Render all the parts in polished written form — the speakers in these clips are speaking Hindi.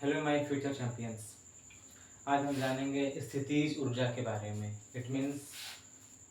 Hello my future champions. आज हम जानेंगे स्थितिज ऊर्जा के बारे में। इट मीन्स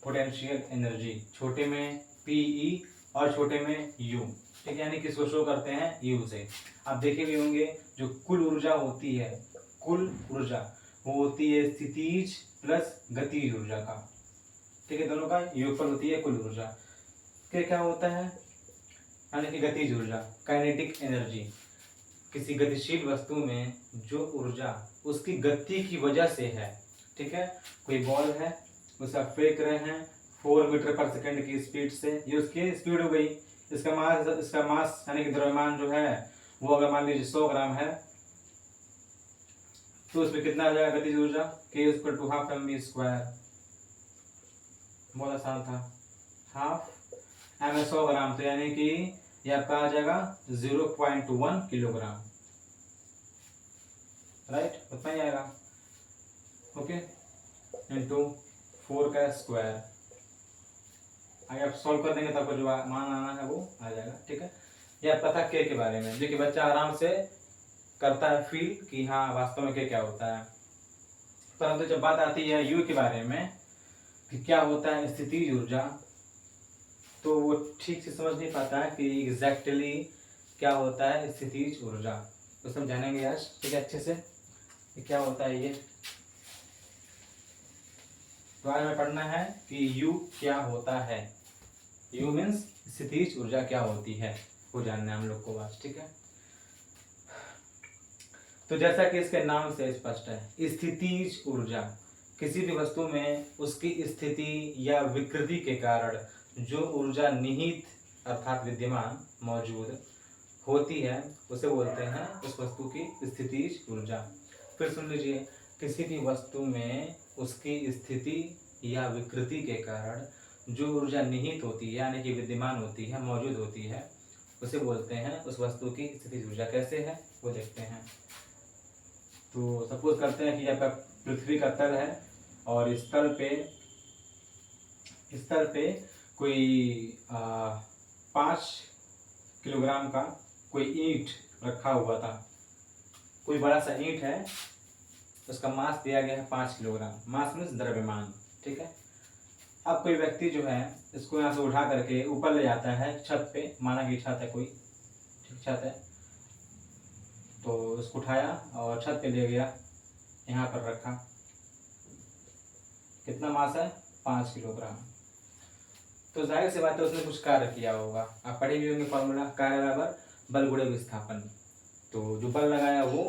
पोटेंशियल एनर्जी, छोटे में पीई और छोटे में यू। ठीक है, यानी कि इसको शो करते हैं यू से। आप देखे भी होंगे जो कुल ऊर्जा होती है, कुल ऊर्जा वो होती है स्थितिज प्लस गतिज ऊर्जा का। ठीक है, दोनों का योगफल होती है कुल ऊर्जा। क्या होता है, यानी कि गतिज ऊर्जा काइनेटिक एनर्जी। किसी गतिशील वस्तु में जो ऊर्जा उसकी गति की वजह से है। ठीक है, कोई बॉल है, उसे आप फेंक रहे हैं 4 मीटर पर सेकंड की स्पीड से, ये उसकी स्पीड हो गई। इसका मास यानी कि द्रव्यमान जो है वो अगर मान लीजिए 100 ग्राम है, तो उसमें कितना आ जाएगा गतिज ऊर्जा, k equal to half mv²। बहुत आसान था, हाफ m है 100 ग्राम, तो यानी कि ये आपका आ जाएगा 0.1 किलोग्राम। राइट, उतना ही आएगा। ओके, इंटू 4 का स्क्वायर। आगे आप सॉल्व कर देंगे तो आपको जो मान आना है वो आ जाएगा। ठीक है, ये आपका था के बारे में, जो कि बच्चा आराम से करता है फील कि हाँ वास्तव में क्या होता है। परंतु जब बात आती है यू के बारे में कि क्या होता है स्थितिज ऊर्जा, तो वो ठीक से समझ नहीं पाता है कि एग्जैक्टली क्या होता है स्थितिज ऊर्जा। तो समझानेंगे आज, ठीक है, अच्छे से कि क्या होता है ये। तो आज हमें पढ़ना है कि यू क्या होता है। यू मीन्स स्थितिज ऊर्जा क्या होती है, वो जानना है हम लोग को आज। ठीक है, तो जैसा कि इसके नाम से स्पष्ट है, स्थितिज ऊर्जा किसी भी वस्तु में उसकी स्थिति या विकृति के कारण जो ऊर्जा निहित अर्थात विद्यमान मौजूद होती है उसे बोलते हैं उस वस्तु की स्थितिज ऊर्जा। फिर सुन लीजिए, किसी भी वस्तु में उसकी स्थिति या विकृति के कारण जो ऊर्जा निहित होती है यानी कि विद्यमान होती है, मौजूद होती है, उसे बोलते हैं उस वस्तु की स्थितिज ऊर्जा। कैसे है वो देखते हैं। तो सपोज करते हैं कि आपका पृथ्वी का तल है और इस तल पे कोई 5 किलोग्राम का कोई ईंट रखा हुआ था। कोई बड़ा सा ईंट है, उसका मास दिया गया है 5 किलोग्राम। मास मीन्स द्रव्यमान। ठीक है, अब कोई व्यक्ति जो है इसको यहाँ से उठा करके ऊपर ले जाता है छत पे, माना कि छत है कोई, ठीक छत है, तो इसको उठाया और छत पे ले गया, यहाँ पर रखा। कितना मास है, 5 किलोग्राम। तो जाहिर सी बात है उसने कुछ कार्य किया होगा। आप पढ़े भी होंगे फॉर्मूला, कार्य बराबर बल गुणे विस्थापन। तो जो बल लगाया वो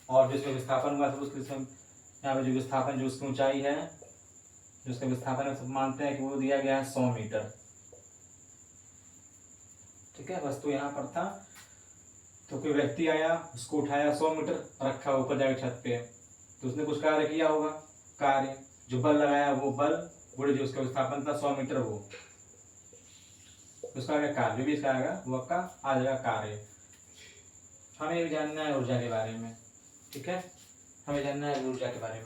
और जिसमें विस्थापन हुआ, तो उसके यहाँ पे जो विस्थापन, जो उसकी ऊंचाई है, जो उसका विस्थापन है, सब मानते हैं कि वो दिया गया है 100 मीटर। ठीक है, वस्तु यहाँ पर था, तो कोई व्यक्ति आया, उसको उठाया, 100 मीटर रखा ऊपर जाकर छत पे, तो उसने कुछ कार्य किया होगा। कार्य जो बल लगाया वो बल गुणे जो उसका विस्थापन था 100 मीटर, वो उसका आगे कार्य, जो भी इसका आएगा वो आपका आ जाएगा कार्य। हमें ये भी जानना है ऊर्जा के बारे में। ठीक है, हमें जानना है ऊर्जा के बारे में।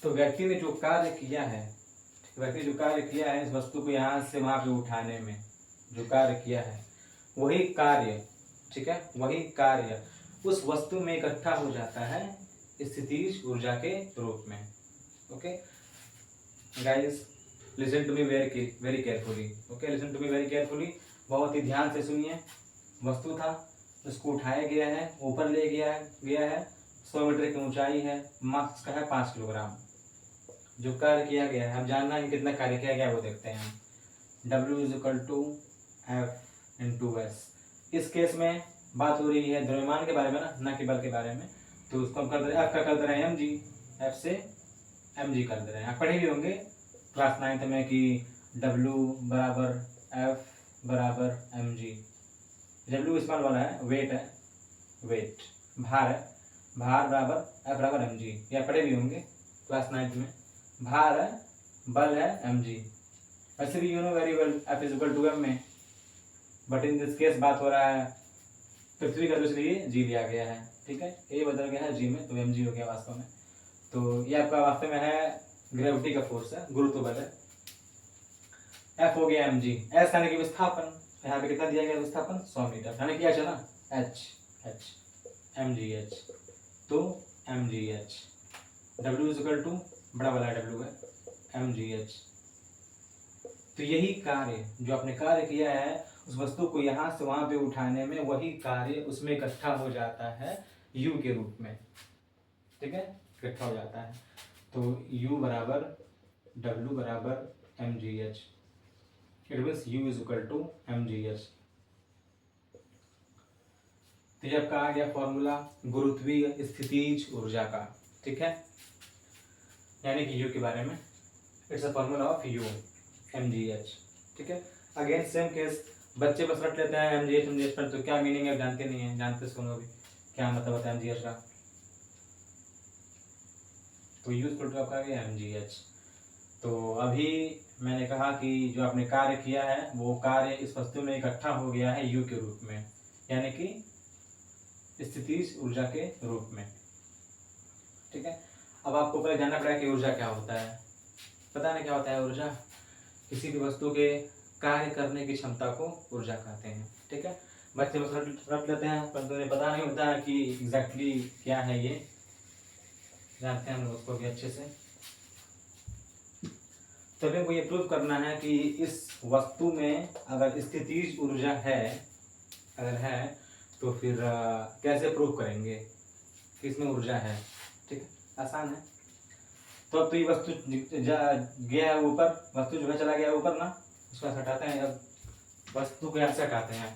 तो व्यक्ति ने जो कार्य किया है, इस वस्तु को यहाँ से वहां पे उठाने में जो कार्य किया है, वही कार्य, ठीक है, वही कार्य उस वस्तु में इकट्ठा हो जाता है स्थितिज ऊर्जा के रूप में। Okay guys, listen to me very carefully. Okay, listen to me very carefully, बहुत ही ध्यान से सुनिए। वस्तु था, उसको उठाया गया है, ऊपर ले गया है 100 मीटर की ऊंचाई है, मास का है 5 किलोग्राम। जो कार्य किया गया है, हम जानना है कितना कार्य किया गया वो देखते हैं। W = F/s। इस केस में बात हो रही है द्रव्यमान के बारे में ना कि बल के बारे में। तो उसको हम कर दे रहे हैं, F का कर दे रहे हैं mg, F से mg कर दे रहे हैं। आप पढ़े भी होंगे क्लास 9th में कि W = F = mg। W small वाला है, वेट है, वेट भार है, भार बराबर F = mg। या पढ़े भी होंगे क्लास 9th में। भार है, बल है mg। वैसे भी you know very well F = m में, बट इन दिस केस बात हो रहा है पृथ्वी का, तो इसलिए g लिया गया है। ठीक है, a बदल गया है g में, तो mg हो गया वास्तव में। तो ये आपका वास्तव में है ग्रेविटी का फोर्स है, गुरुत्व बल है। F हो गया mg। S यानी कि विस्थापन, यहाँ पे कितना दिया गया विस्थापन, 100 मीटर, यानी कि चला एच एच mgh, तो mgh, W is equal to बड़ा वाला W है mgh। तो यही कार्य जो आपने कार्य किया है उस वस्तु को यहाँ से वहाँ पे उठाने में, वही कार्य उसमें इकट्ठा हो जाता है U के रूप में, ठीक है, इकट्ठा हो जाता है। तो U बराबर W बराबर mgh, it means U is equal to mgh। तो ये आपका आ गया फॉर्मूला गुरुत्वीय स्थितिज ऊर्जा का, ठीक है, यानी कि U के बारे में, it's a formula of U mgh, ठीक है। अगेन सेम केस, बच्चे बस रट लेते हैं mgh पर, तो क्या मीनिंग है जानते नहीं है, जानते सुनो अभी क्या मतलब होता है mgh का। तो U इक्वल टू आपका आ गया mgh। तो अभी मैंने कहा कि जो आपने कार्य किया है वो कार्य इस वस्तु में इकट्ठा हो गया है U के रूप में, यानी कि स्थितिज ऊर्जा के रूप में, ठीक है। अब आपको पहले जानना पड़ेगा कि ऊर्जा क्या होता है। पता नहीं क्या होता है ऊर्जा? किसी भी वस्तु के कार्य करने की क्षमता को ऊर्जा कहते हैं, ठीक है। बच्चे बस रट लेते हैं, परंतु उन्हें पता नहीं होता है कि एग्जैक्टली क्या है ये, जानते हैं हम लोग उसको भी अच्छे से। तभी हमको ये प्रूव करना है कि इस वस्तु में अगर स्थितिज ऊर्जा है, अगर है, तो फिर कैसे प्रूव करेंगे कि इसमें ऊर्जा है, ठीक है, आसान है। तो अब तो ये वस्तु गया है ऊपर, वस्तु जो है चला गया ऊपर ना, उसको हटाते हैं। अब वस्तु को ऐसे हटाते हैं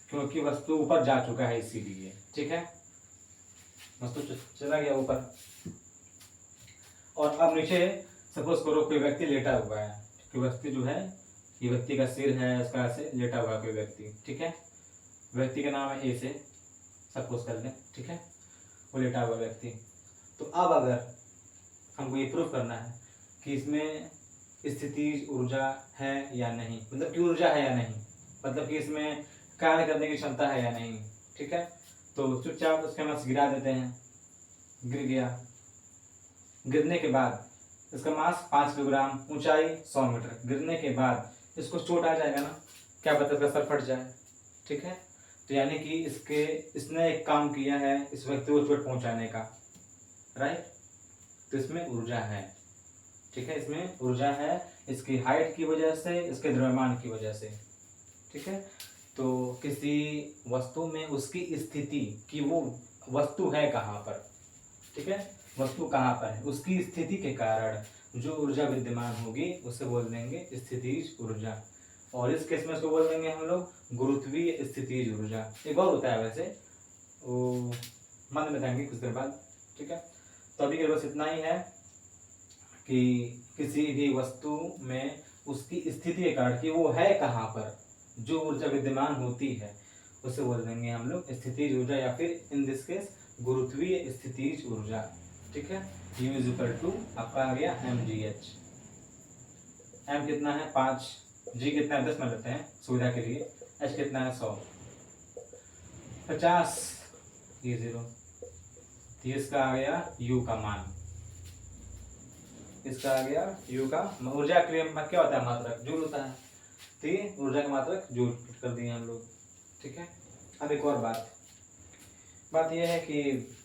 क्योंकि वस्तु ऊपर जा चुका है इसीलिए, ठीक है, वस्तु चला गया ऊपर। और अब नीचे सपोज करो कोई व्यक्ति लेटा हुआ है, कोई व्यक्ति जो है, ये व्यक्ति का सिर है, इसका ऐसे लेटा हुआ कोई व्यक्ति, ठीक है, व्यक्ति का नाम है ए से सपोज कर लें, ठीक है, वो लेटा हुआ व्यक्ति। तो अब अगर हमको ये प्रूफ करना है कि इसमें स्थितिज ऊर्जा है या नहीं, मतलब कि ऊर्जा है या नहीं, मतलब कि इसमें कार्य करने की क्षमता है या नहीं, ठीक है, तो चुपचाप उसके मास गिरा देते हैं, गिर गया। गिरने के बाद इसका मास 5 किलोग्राम, ऊंचाई 100 मीटर, गिरने के बाद इसको चोट आ जाएगा ना, क्या पता इसका सर फट जाए, ठीक है। तो यानी कि इसने एक काम किया है इस व्यक्ति को चोट पहुंचाने का, राइट। तो इसमें ऊर्जा है, ठीक है, इसमें ऊर्जा है, इसकी हाइट की वजह से, इसके द्रव्यमान की वजह से, ठीक है। तो किसी वस्तु में उसकी स्थिति कि वो वस्तु है कहाँ पर, ठीक है, वस्तु कहाँ पर है, उसकी स्थिति के कारण जो ऊर्जा विद्यमान होगी उसे बोल देंगे स्थितिज ऊर्जा। और इस केस में उसको बोल देंगे हम लोग गुरुत्वीय स्थितिज ऊर्जा। एक और होता है वैसे, वो मन में बताएंगे कुछ देर बाद, ठीक है। तो अभी के बस इतना ही है कि किसी भी वस्तु में उसकी स्थिति के कारण कि वो है कहाँ पर, जो ऊर्जा विद्यमान होती है उसे बोल देंगे हम लोग स्थितिज ऊर्जा, या फिर इन दिस केस गुरुत्वीय स्थितिज ऊर्जा, ठीक है। U इज इक्वल टू आपका आ गया mgh। m कितना है 5, g कितना है 10 मान लेते हैं सुविधा के लिए, h कितना है 100, 50, ये 0, तो इसका आ गया U का मान, इसका आ गया U का ऊर्जा के लिए क्या होता है मात्रक, जूल होता है, तो ये ऊर्जा का मात्रक जूल कर दिए हम लोग, ठीक है। अब एक और बात यह है कि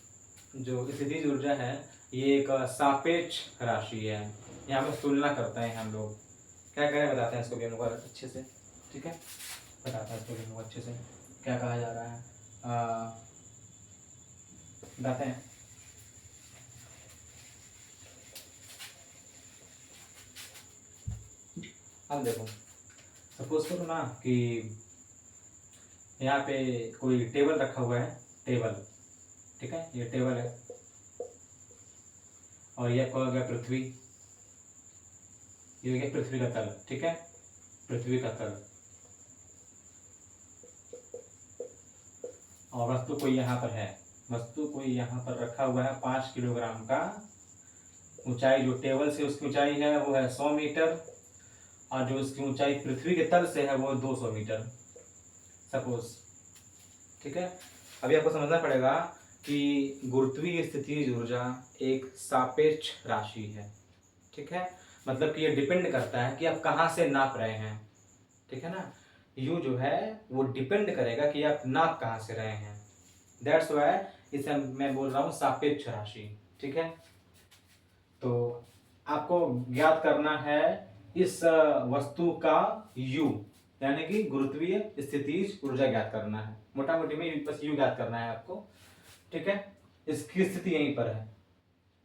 जो स्थितिज ऊर्जा है ये एक सापेक्ष राशि है, यहाँ पर तुलना करते हैं हम लोग, क्या करें बताते हैं इसको भी हमको अच्छे से, ठीक है, बताते हैं इसको भी हमको अच्छे से क्या कहा जा रहा है, बताते हैं। अब देखो सपोज करो ना कि यहाँ पे कोई टेबल रखा हुआ है, टेबल, ठीक है, ये टेबल है, और ये आपका हो गया पृथ्वी, ये हो गया पृथ्वी का तल, ठीक है, पृथ्वी का तल, और वस्तु कोई यहाँ पर है, वस्तु कोई यहाँ पर रखा हुआ है 5 किलोग्राम का, ऊंचाई जो टेबल से उसकी ऊंचाई है वो है 100 मीटर, और जो उसकी ऊंचाई पृथ्वी के तल से है वो 200 मीटर सपोज, ठीक है। अभी आपको समझना पड़ेगा कि गुरुत्वीय स्थितिज ऊर्जा एक सापेक्ष राशि है, ठीक है, मतलब कि ये डिपेंड करता है कि आप कहाँ से नाप रहे हैं, ठीक है ना। यू जो है वो डिपेंड करेगा कि आप नाप कहाँ से रहे हैं। दैट्स वाई इसे मैं बोल रहा हूँ सापेक्ष राशि। ठीक है, तो आपको ज्ञात करना है इस वस्तु का यू, यानी कि गुरुत्वीय स्थितिज ऊर्जा ज्ञात करना है। मोटा मोटी में बस यू ज्ञात करना है आपको। ठीक है, इसकी स्थिति यहीं पर है।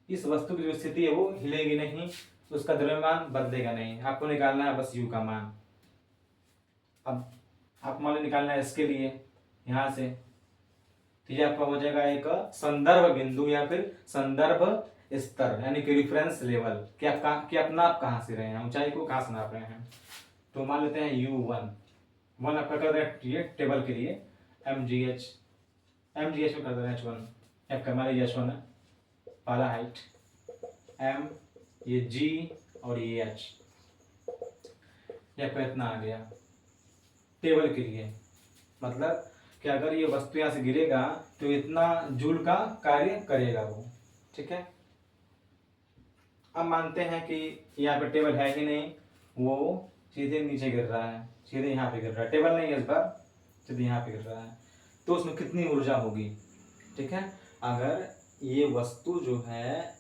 इस वस्तु की जो स्थिति है वो हिलेगी नहीं, उसका द्रव्यमान बदलेगा नहीं। आपको निकालना है बस यू का मान। अब आप मान निकालना है इसके लिए यहां से, तो ये आपका हो जाएगा एक संदर्भ बिंदु या फिर संदर्भ स्तर, यानी कि रेफरेंस लेवल कि आप नाप कहाँ से रहे हैं, ऊंचाई को कहाँ से नाप रहे हैं। तो मान लेते हैं U1 आपका कर रहे हैं ये टेबल के लिए MGH में कर दे रहे हैं H1 F का मान लीजिए H1 है पहला हाइट, M ये G और ये H, ये आपका इतना आ गया टेबल के लिए। मतलब कि अगर ये वस्तु यहाँ से गिरेगा तो इतना जूल का कार्य करेगा वो। ठीक है, अब मानते हैं कि यहाँ पे टेबल है ही नहीं, वो सीधे नीचे गिर रहा है, सीधे यहाँ पे गिर रहा है, टेबल नहीं है इस बार, सीधे यहाँ पे गिर रहा है, तो उसमें कितनी ऊर्जा होगी। ठीक है, अगर ये वस्तु जो है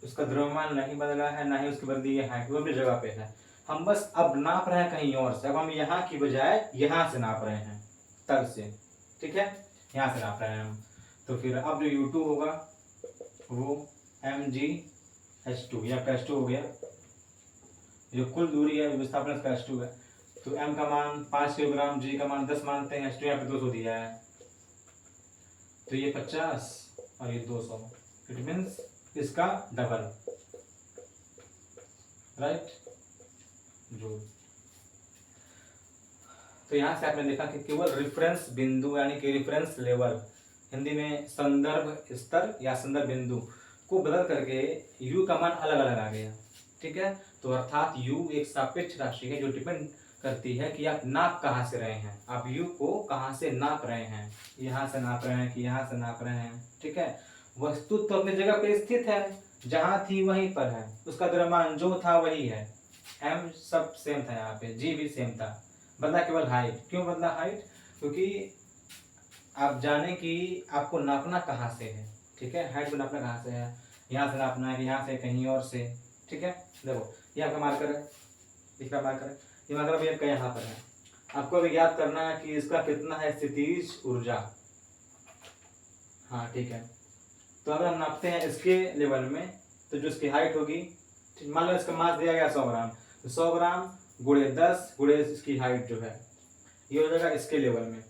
उसका द्रव्यमान नहीं बदला है, ना ही उसकी बदली ये हाइट, वो अपनी जगह पे है, हम बस अब नाप रहे हैं कहीं और से। अब हम यहाँ की बजाय यहाँ से नाप रहे हैं, तल से। ठीक है, यहाँ से नाप रहे हैं हम, तो फिर अब जो U2 होगा वो MGH2 या H2 हो गया, जो कुल दूरी है विस्थापन इसका H2 है। तो M का मान 5 किलोग्राम, G का मान 10 मानते हैं, H2 यहाँ पे 200 दिया है, तो ये 50 और ये 200, इट मीन्स इसका डबल, राइट जूल। तो यहाँ से आपने देखा कि केवल रेफरेंस बिंदु यानी कि रेफरेंस लेवल, हिंदी में संदर्भ स्तर या संदर्भ बिंदु को बदल करके यू का मान अलग अलग आ गया। ठीक है, तो अर्थात यू एक सापेक्ष राशि है जो डिपेंड करती है कि आप नाप कहाँ से रहे हैं, आप यू को कहाँ से नाप रहे हैं, यहाँ से नाप रहे हैं कि यहाँ से नाप रहे हैं। ठीक है, वस्तु तो अपनी जगह पे स्थित है, जहाँ थी वहीं पर है, उसका द्रव्यमान जो था वही है, M सब सेम था, यहाँ पे G भी सेम था, बदला केवल हाइट। क्यों बदला हाइट? क्योंकि आप जाने कि आपको नापना कहाँ से है। ठीक है, हाइट को नापना कहाँ से है, यहाँ से नापना है कि यहाँ से कहीं और से। ठीक है, देखो ये आपका मार्कर है, इसका मार्कर है, ये मार्कर भी आपका यहाँ पर है। आपको अभी याद करना है कि इसका कितना है स्थितिज ऊर्जा। हाँ ठीक है, तो अगर हम नापते हैं इसके लेवल में, तो जो इसकी हाइट होगी, मान लो इसका मास दिया गया 100 ग्राम, तो 100 ग्राम गुणे 10 गुणे इसकी हाइट जो है, ये हो जाएगा इसके लेवल में।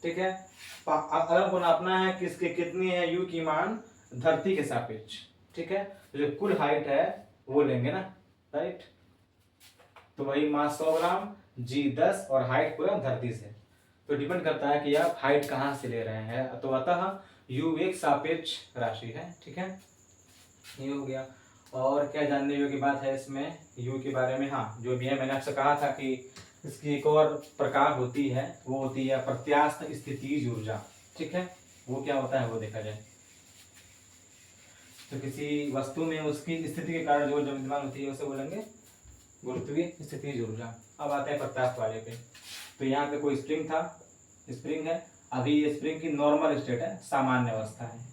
ठीक है, अगर हमको नापना है कि इसके कितनी है यू की मान धरती के सापेक्ष। ठीक है, तो जो कुल हाइट है वो लेंगे ना, राइट, तो वही मास 100 ग्राम, G 10 और हाइट पूरा धरती से। तो डिपेंड करता है कि आप हाइट कहाँ से ले रहे हैं, तो अतः यू एक सापेक्ष राशि है। ठीक है, ये हो गया। और क्या जानने योग्य बात है इसमें यू के बारे में? हाँ, जो भी है मैंने आपसे कहा था कि इसकी एक और प्रकार होती है, वो होती है प्रत्यास्थ स्थितिज ऊर्जा। ठीक है, वो क्या होता है वो देखा जाए। तो किसी वस्तु में उसकी स्थिति के कारण जो विद्यमान होती है उसे बोलेंगे गुरुत्वीय स्थितिज ऊर्जा। अब आते हैं प्रत्यास्थ वाले पे। तो यहाँ पे कोई स्प्रिंग था, स्प्रिंग है, अभी ये स्प्रिंग की नॉर्मल स्टेट है, सामान्य अवस्था है,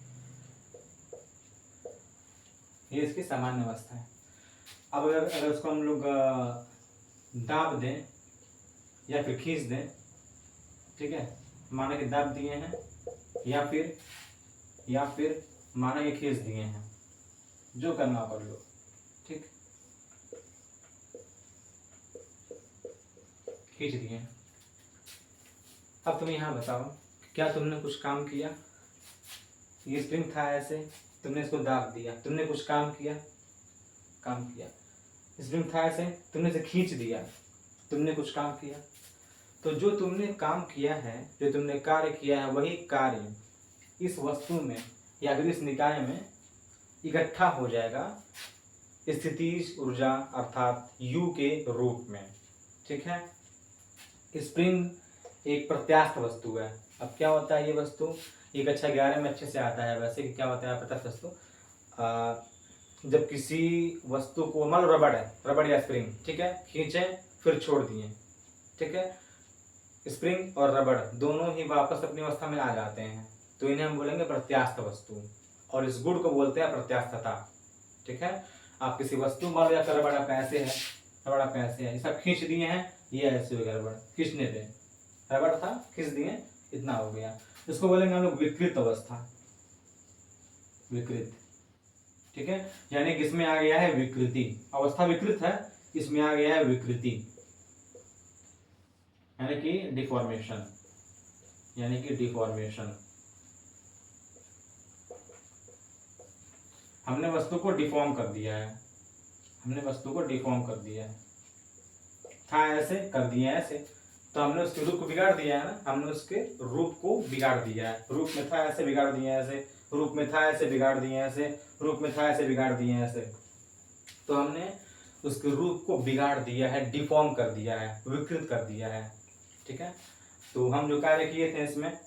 ये इसकी सामान्य अवस्था है। अब अगर उसको हम लोग दाब दें या फिर खींच दें, ठीक है, माना कि दाब दिए हैं या फिर माना कि खींच दिए हैं, जो करना कर लो। ठीक, खींच दिए। अब तुम यहाँ बताओ, क्या तुमने कुछ काम किया? ये स्प्रिंग था ऐसे, तुमने इसको दाब दिया, तुमने कुछ काम किया? काम किया। स्प्रिंग था ऐसे, तुमने इसे खींच दिया, तुमने कुछ काम किया। तो जो तुमने काम किया है, जो तुमने कार्य किया है, वही कार्य इस वस्तु में या फिर इस निकाय में इकट्ठा हो जाएगा स्थितिज ऊर्जा अर्थात यू के रूप में। ठीक है, स्प्रिंग एक प्रत्यास्थ वस्तु है। अब क्या होता है ये वस्तु, ये कक्षा 11 में अच्छे से आता है वैसे कि क्या होता है प्रत्यास्थ वस्तु। जब किसी वस्तु को, मान लो रबड़ है, रबड़ या स्प्रिंग, ठीक है, खींचे फिर छोड़ दिए, ठीक है, स्प्रिंग और रबड़ दोनों ही वापस अपनी अवस्था में आ जाते हैं, तो इन्हें हम बोलेंगे प्रत्यास्थ वस्तु, और इस गुण को बोलते हैं प्रत्यास्थता। ठीक है, आप किसी वस्तु मान लो रबड़ आपका ऐसे है, रबड़ आपका ऐसे है, ये सब खींच दिए हैं, ये ऐसे हो गया रबड़, खींचने पे रबड़ था, खींच दिए, इतना हो गया, इसको बोलेंगे हम लोग विकृत अवस्था, विकृत। ठीक है, यानी कि इसमें आ गया है विकृति, अवस्था विकृत है, इसमें आ गया है विकृति, यानी कि डिफॉर्मेशन, यानी कि डिफॉर्मेशन। हमने वस्तु को डिफॉर्म कर दिया है, हमने वस्तु को डिफॉर्म कर दिया है, था ऐसे कर दिया ऐसे, तो हमने उसके रूप को बिगाड़ दिया है ना, हमने उसके रूप को बिगाड़ दिया है, रूप में था ऐसे बिगाड़ दिया ऐसे, रूप में था ऐसे बिगाड़ दिए ऐसे, रूप में था ऐसे बिगाड़ दिए ऐसे, तो हमने उसके रूप को बिगाड़ दिया है, डिफॉर्म कर दिया है, विकृत कर दिया है। ठीक है, तो हम जो कार्य किए थे इसमें,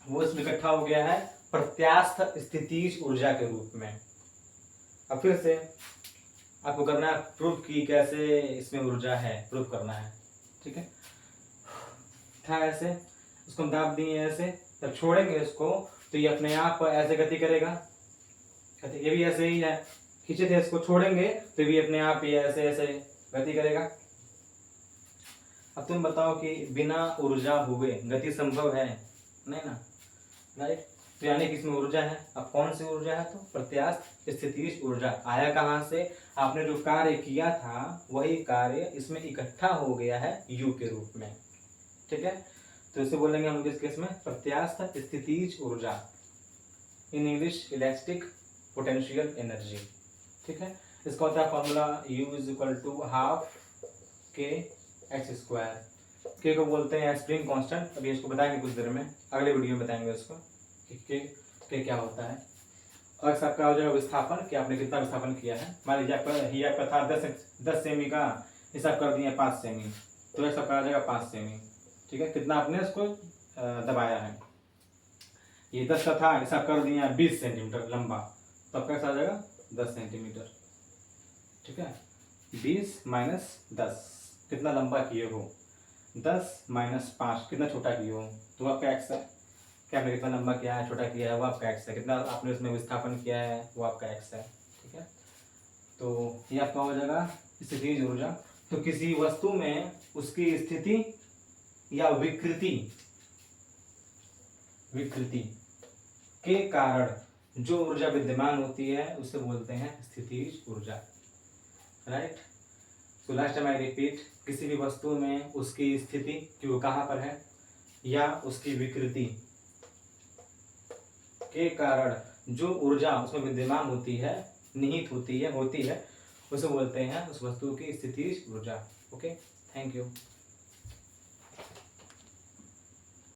वो इसमें इकट्ठा हो गया है प्रत्यास्थ स्थितिज ऊर्जा के रूप में। अब फिर से आपको करना है प्रूफ की कैसे इसमें ऊर्जा है, प्रूफ करना है। ठीक है, था ऐसे, उसको हम दाब दिए ऐसे, जब छोड़ेंगे इसको तो ये अपने आप ऐसे गति करेगा, ये भी ऐसे ही है, खींचे थे इसको, छोड़ेंगे तो भी अपने आप ये ऐसे ऐसे गति करेगा। अब तुम बताओ कि बिना ऊर्जा हुए गति संभव है? नहीं ना, राइट। तो यानी कि इसमें ऊर्जा है। अब कौन सी ऊर्जा है? तो प्रत्यास्थ स्थितिज ऊर्जा। आया कहाँ से? आपने जो कार्य किया था वही कार्य इसमें इकट्ठा हो गया है यू के रूप में। ठीक है, तो इसे बोलेंगे हम इस केस में प्रत्यास्थ स्थितिज ऊर्जा, in English elastic potential energy. ठीक है, इसका होता है formula U is equal to half K X square. K को बोलते हैं स्प्रिंग कांस्टेंट। अभी इसको बताएंगे कुछ देर में, अगले वीडियो में बताएंगे उसको कि के क्या होता है। और सबका हो जाएगा विस्थापन कि आपने कितना विस्थापन किया है। मान लीजिए आपका था 10 सेमी का, इस आप कर दिए 5 सेमी, तो ये सबका आ जाएगा 5 सेमी। ठीक है, कितना आपने उसको दबाया है। ये 10 का था, ऐसा कर दिया 20 सेंटीमीटर लंबा, तो आपका कैसा आ जाएगा 10 सेंटीमीटर। ठीक है, 20 माइनस 10 कितना लंबा किए हो, 10 माइनस 5 कितना छोटा किए हो, तो आपका एक्स है। क्या आपने कितना लंबा किया है, छोटा किया है, वो आपका एक्स है। कितना आपने उसमें विस्थापन किया है, वो आपका एक्स है। ठीक है, तो ये आपका हो जाएगा स्थितिज ऊर्जा। तो किसी वस्तु में उसकी स्थिति या विकृति के कारण जो ऊर्जा विद्यमान होती है उसे बोलते हैं स्थितिज ऊर्जा। राइट, तो लास्ट टाइम आई रिपीट, किसी भी वस्तु में उसकी स्थिति कि वो कहाँ पर है या उसकी विकृति के कारण जो ऊर्जा उसमें विद्यमान होती है, निहित होती है, उसे बोलते हैं उस वस्तु की स्थितिज ऊर्जा। Okay, thank you.